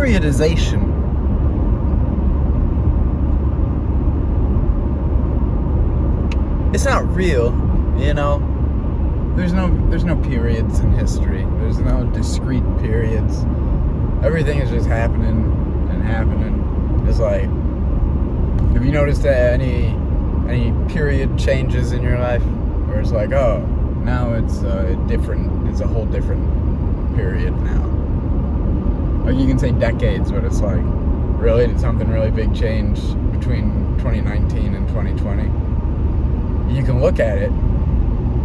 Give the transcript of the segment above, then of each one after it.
periodization it's not real, you know. There's no periods in history. There's no discrete periods. Everything is just happening and happening. It's like, have you noticed any period changes in your life where it's like, oh, now it's different. It's a whole different period now. Like you can say decades, but it's like, really, did something really big change between 2019 and 2020? You can look at it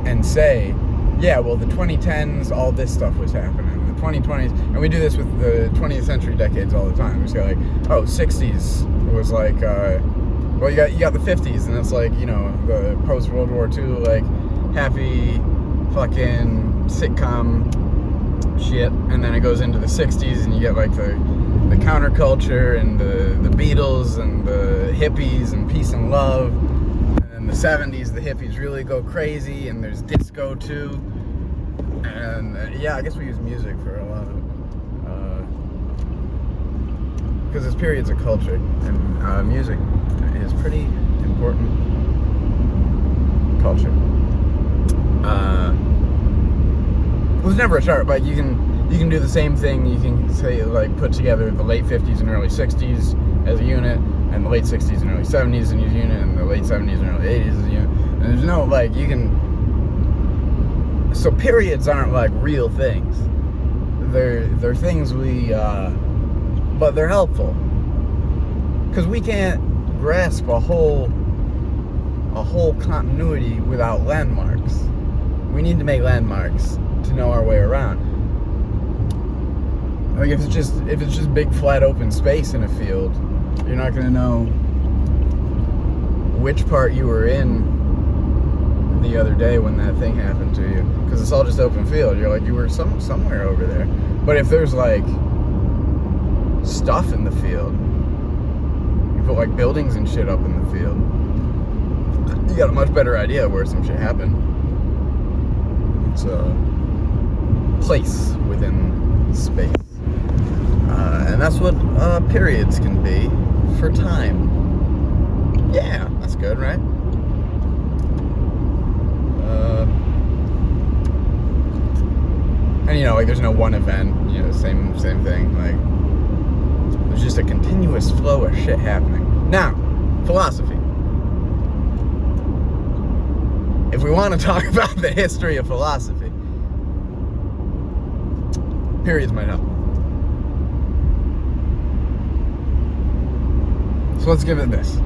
and say, yeah, well, the 2010s, all this stuff was happening. The 2020s, and we do this with the 20th century decades all the time. We say like, oh, 60s was like, well, you got the 50s, and it's like, you know, the post World War II, like happy fucking sitcom shit, and then it goes into the 60s, and you get like the counterculture and the Beatles and the hippies and peace and love. In the 70s, the hippies really go crazy, and there's disco too. And yeah, I guess we use music for a lot of it, because it's periods of culture, and music is pretty important culture. It was never a chart, but you can do the same thing. You can say, like, put together the late 50s and early 60s as a unit, and the late 60s and early 70s as a unit, and the late 70s and early 80s as a unit. And there's no, like, you can... So periods aren't, like, real things. They're things we... but they're helpful. Because we can't grasp a whole continuity without landmarks. We need to make landmarks to know our way around. Like, if it's just big flat open space in a field, you're not gonna know which part you were in the other day when that thing happened to you, because it's all just open field. You're like, you were somewhere over there. But if there's like stuff in the field, you put like buildings and shit up in the field, you got a much better idea of where some shit happened. It's a place within space. And that's what periods can be for time. Yeah, that's good, right? And you know, like, there's no one event, you know, same thing. Like, there's just a continuous flow of shit happening. Now, philosophy. If we want to talk about the history of philosophy, periods might help. So let's give it this.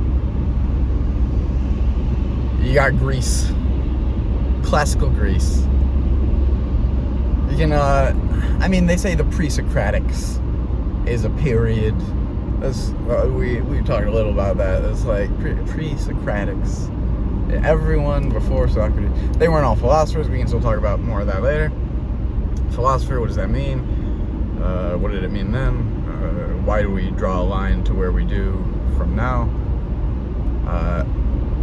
You got Greece, classical Greece. You can, I mean, they say the pre-Socratics is a period. That's, we talked a little about that. It's like pre-Socratics. Everyone before Socrates. They weren't all philosophers. We can still talk about more of that later. Philosopher, what does that mean? What did it mean then? Why do we draw a line to where we do from now?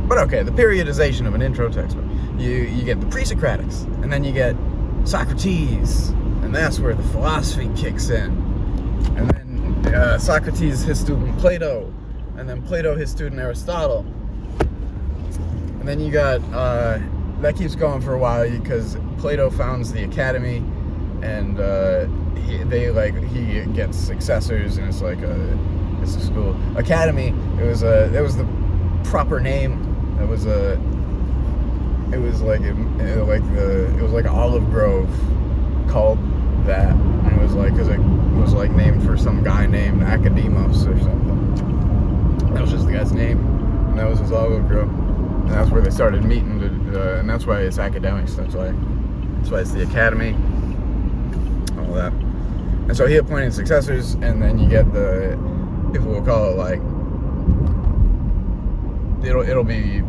But okay, the periodization of an intro textbook. You get the pre-Socratics, and then you get Socrates, and that's where the philosophy kicks in. And then Socrates, his student Plato, and then Plato, his student Aristotle. And then you got, that keeps going for a while, because Plato founds the academy, and he gets successors, and it's like it's a school. Academy, it was the proper name. It was like an olive grove called that, and it was like, because it was like named for some guy named Academos or something. That was just the guy's name, and that was his olive grove, and that's where they started meeting, and that's why it's academics. That's why it's the academy, all that. And so he appointed successors, and then you get the, people will call it like, it'll be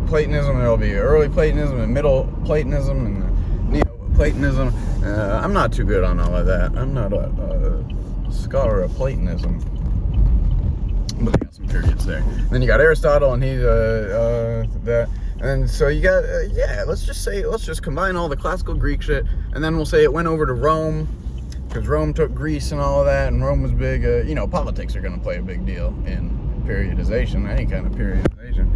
Platonism, there'll be early Platonism and middle Platonism and Neo-Platonism. I'm not too good on all of that. I'm not a scholar of Platonism, but they got some periods there. And then you got Aristotle, and he's that. And so you got let's just combine all the classical Greek shit, and then we'll say it went over to Rome, because Rome took Greece and all of that, and Rome was big. Politics are going to play a big deal in periodization, any kind of periodization.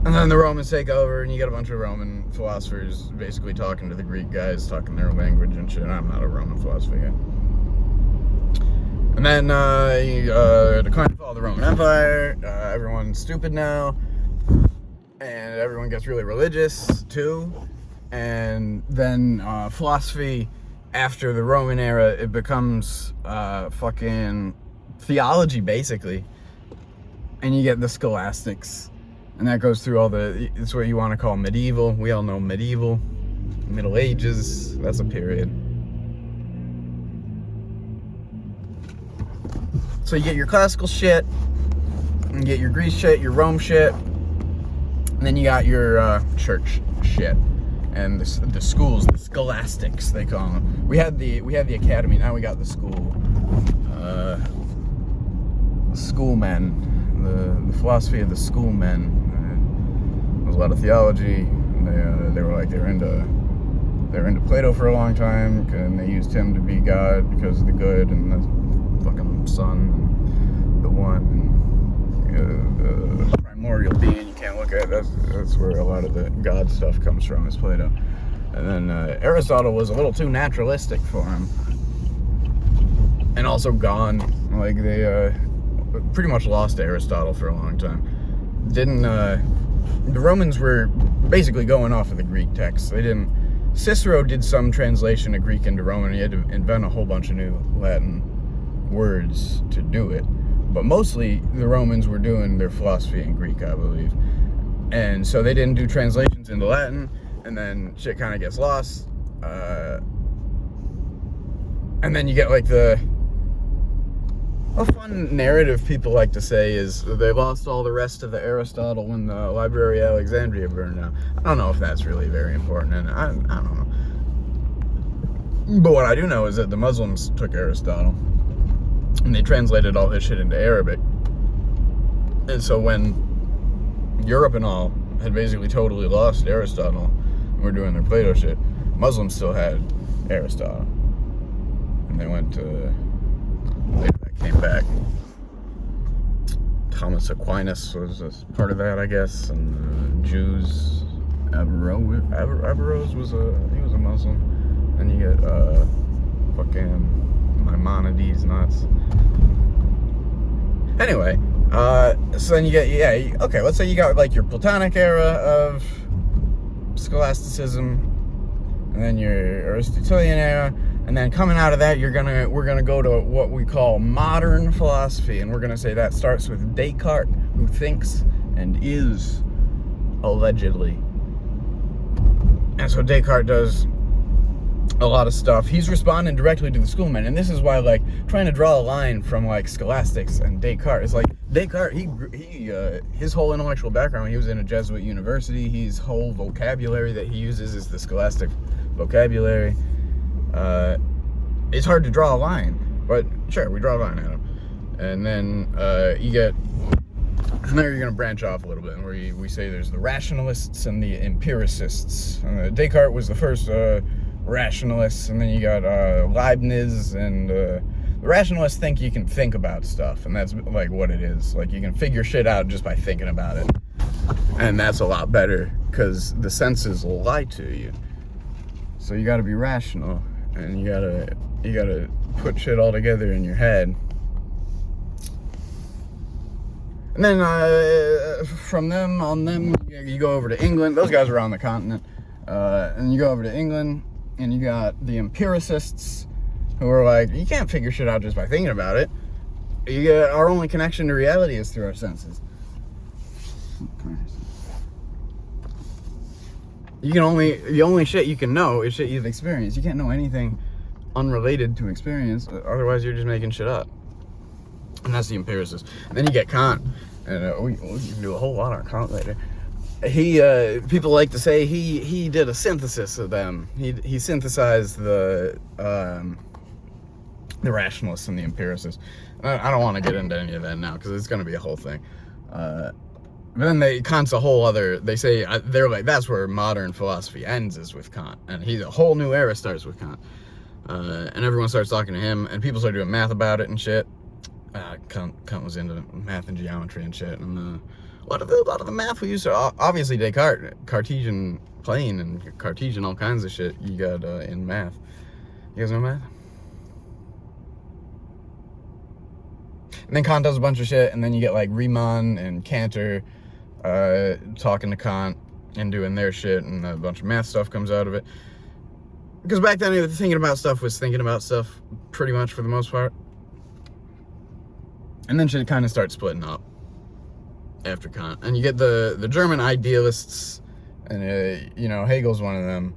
And then the Romans take over, and you get a bunch of Roman philosophers basically talking to the Greek guys, talking their language and shit. I'm not a Roman philosophy guy. And then decline and fall of the Roman Empire. Everyone's stupid now, and everyone gets really religious too. And then philosophy after the Roman era, it becomes fucking theology basically, and you get the scholastics. And that goes through it's what you want to call medieval. We all know medieval, Middle Ages, that's a period. So you get your classical shit, you get your Greece shit, your Rome shit, and then you got your church shit. And the schools, the scholastics, they call them. We had the academy, now we got the school. Schoolmen, the philosophy of the schoolmen. There's a lot of theology. They were into Plato for a long time, and they used him to be God because of the good and the fucking Son, and the One, and the primordial being. You can't look at it. That's where a lot of the God stuff comes from, is Plato. And then Aristotle was a little too naturalistic for him, and also gone. Like they pretty much lost Aristotle for a long time. The Romans were basically going off of the Greek texts. Cicero did some translation of Greek into Roman. He had to invent a whole bunch of new Latin words to do it. But mostly the Romans were doing their philosophy in Greek, I believe. And so they didn't do translations into Latin, and then shit kind of gets lost. And then you get like a fun narrative people like to say is they lost all the rest of the Aristotle when the Library of Alexandria burned down. I don't know if that's really very important, and I don't know. But what I do know is that the Muslims took Aristotle, and they translated all his shit into Arabic. And so when Europe and all had basically totally lost Aristotle, and were doing their Plato shit, Muslims still had Aristotle. And they went to... came back. Thomas Aquinas was a part of that, I guess, and the Jews. Averroes was a Muslim. Then you get fucking Maimonides nuts. Anyway, so then you get okay. Let's say you got like your Platonic era of scholasticism, and then your Aristotelian era. And then coming out of that, we're gonna go to what we call modern philosophy, and we're gonna say that starts with Descartes, who thinks and is, allegedly. And so Descartes does a lot of stuff. He's responding directly to the schoolmen, and this is why, like, trying to draw a line from like scholastics and Descartes is like Descartes. His whole intellectual background. He was in a Jesuit university. His whole vocabulary that he uses is the scholastic vocabulary. It's hard to draw a line, but sure, we draw a line at him. And then from there you're going to branch off a little bit, and where we say there's the rationalists and the empiricists. Descartes was the first rationalist, and then you got Leibniz, and the rationalists think you can think about stuff, and that's like what it is. Like, you can figure shit out just by thinking about it. And that's a lot better, because the senses will lie to you. So you got to be rational, and you gotta put shit all together in your head. And then from them you go over to England. Those guys were on the continent. And you go over to England, and you got the empiricists, who are like, you can't figure shit out just by thinking about it. Our only connection to reality is through our senses. The only shit you can know is shit you've experienced. You can't know anything unrelated to experience, otherwise you're just making shit up. And that's the empiricist. And then you get Kant, and we can do a whole lot on Kant later. People like to say he did a synthesis of them. He synthesized the rationalists and the empiricists. I don't want to get into any of that now, because it's going to be a whole thing. But then Kant's a whole other, they say, they're like, that's where modern philosophy ends, is with Kant. And a whole new era starts with Kant. And everyone starts talking to him, and people start doing math about it and shit. Kant was into math and geometry and shit. And a lot of the math we used to, obviously Descartes, Cartesian plane and Cartesian all kinds of shit you got in math. You guys know math? And then Kant does a bunch of shit, and then you get like Riemann and Cantor talking to Kant and doing their shit, and a bunch of math stuff comes out of it. Because back then, thinking about stuff was thinking about stuff pretty much for the most part. And then shit kind of starts splitting up after Kant. And you get the German idealists, and Hegel's one of them.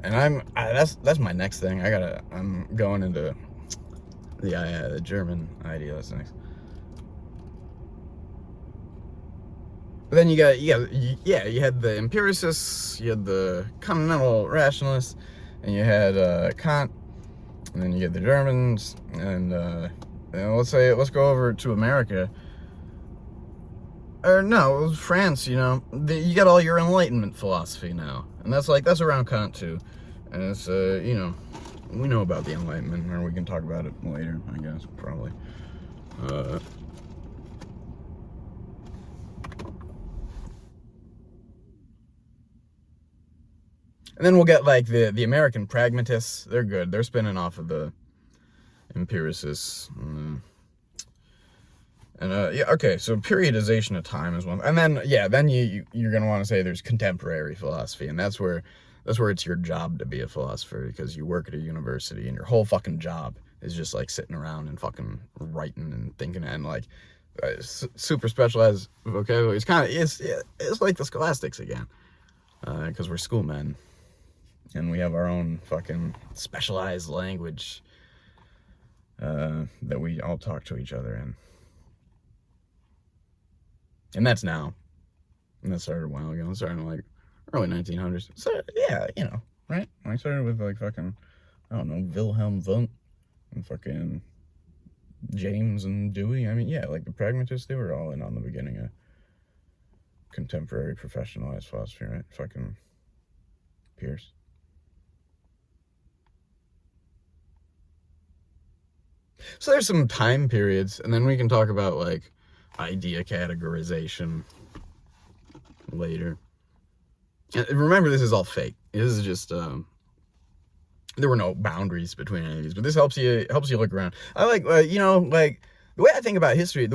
And that's my next thing. I'm going into the German idealists next. But then you had the empiricists, you had the Continental rationalists, and you had Kant, and then you get the Germans, and let's go over to America. Or no, it was France. You got all your Enlightenment philosophy now, and that's around Kant too, and it's we know about the Enlightenment, or we can talk about it later, I guess, probably. And then we'll get like the American pragmatists. They're good. They're spinning off of the empiricists. Okay, so periodization of time is one. And then you're gonna want to say there's contemporary philosophy, and that's where it's your job to be a philosopher, because you work at a university and your whole fucking job is just like sitting around and fucking writing and thinking, and like super specialized vocabulary. It's like the scholastics again, because we're schoolmen. And we have our own fucking specialized language that we all talk to each other in. And that's now. And that started a while ago. It started in like early 1900s. So, yeah, right? I started with like fucking, I don't know, Wilhelm Wundt and fucking James and Dewey. I mean, yeah, like the pragmatists, they were all in on the beginning of contemporary professionalized philosophy, right? Fucking Pierce. So there's some time periods, and then we can talk about like idea categorization later. And remember, this is all fake. This is just there were no boundaries between any of these, but this helps you look around. I like like the way I think about history.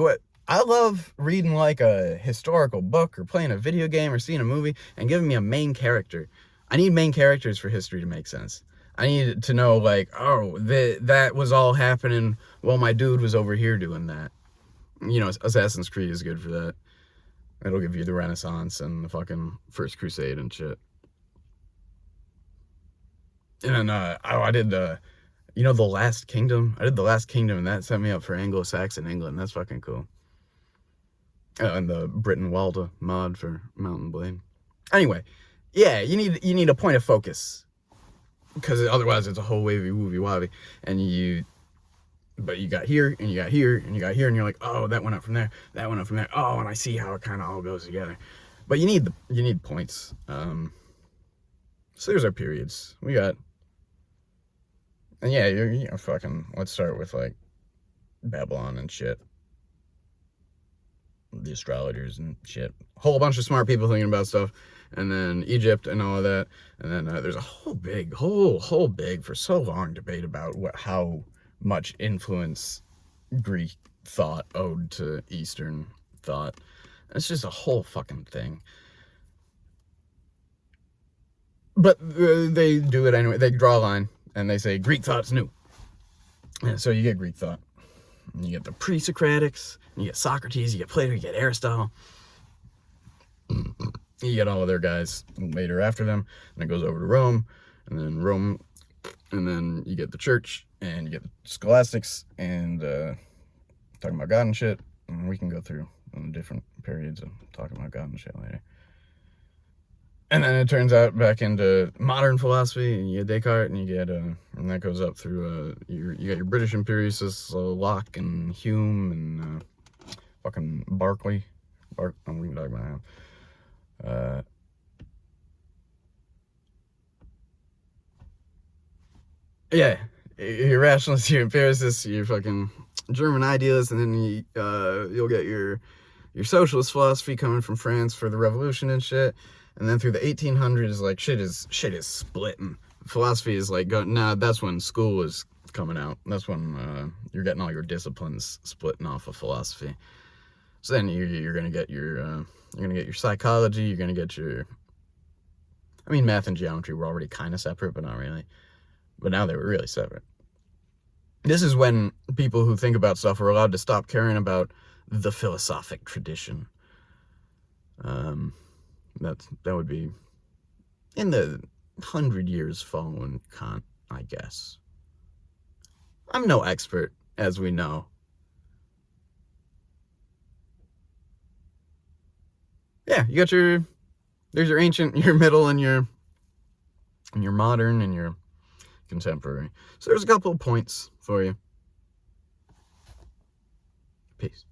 I love reading like a historical book or playing a video game or seeing a movie and giving me a main character. I need main characters for history to make sense. I need to know, like, oh, that was all happening while my dude was over here doing that. Assassin's Creed is good for that. It'll give you the Renaissance and the fucking First Crusade and shit. And then, I did, The Last Kingdom. I did The Last Kingdom, and that set me up for Anglo-Saxon England. That's fucking cool. And the Britain Walda mod for Mountain Blade. Anyway, yeah, you need a point of focus. Because otherwise it's a whole wavy woovy wobby, but you got here and you got here and you got here, and you're like, oh, that went up from there, that went up from there, oh, and I see how it kind of all goes together. But you need points. So there's our periods we got, and yeah, fucking, let's start with like Babylon and shit, the astrologers and shit, a whole bunch of smart people thinking about stuff. And then Egypt and all of that, and then there's a whole big for so long debate about how much influence Greek thought owed to Eastern thought. It's just a whole fucking thing. But they do it anyway. They draw a line and they say Greek thought's new. And so you get Greek thought. And you get the pre-Socratics, you get Socrates, you get Plato, you get Aristotle. You get all of their guys later after them, and it goes over to Rome, and then you get the church, and you get the scholastics, and talking about God and shit. And we can go through different periods of talking about God and shit later. And then it turns out back into modern philosophy, and you get Descartes, and you get and that goes up through you got your British empiricists, Locke and Hume and fucking Berkeley, Or we can talk about that. Yeah, your rationalists, your empiricists, your fucking German idealists, and then you'll get your socialist philosophy coming from France for the revolution and shit. And then through the 1800s, like shit is splitting. Philosophy is like that's when school was coming out. That's when you're getting all your disciplines splitting off of philosophy. So then you're gonna get your psychology. You're gonna get your, I mean, math and geometry were already kind of separate, but not really. But now they were really separate. This is when people who think about stuff are allowed to stop caring about the philosophic tradition. That would be in the 100 years following Kant, I guess. I'm no expert, as we know. Yeah, you got there's your ancient, your middle, and your modern, and your contemporary. So there's a couple of points for you. Peace.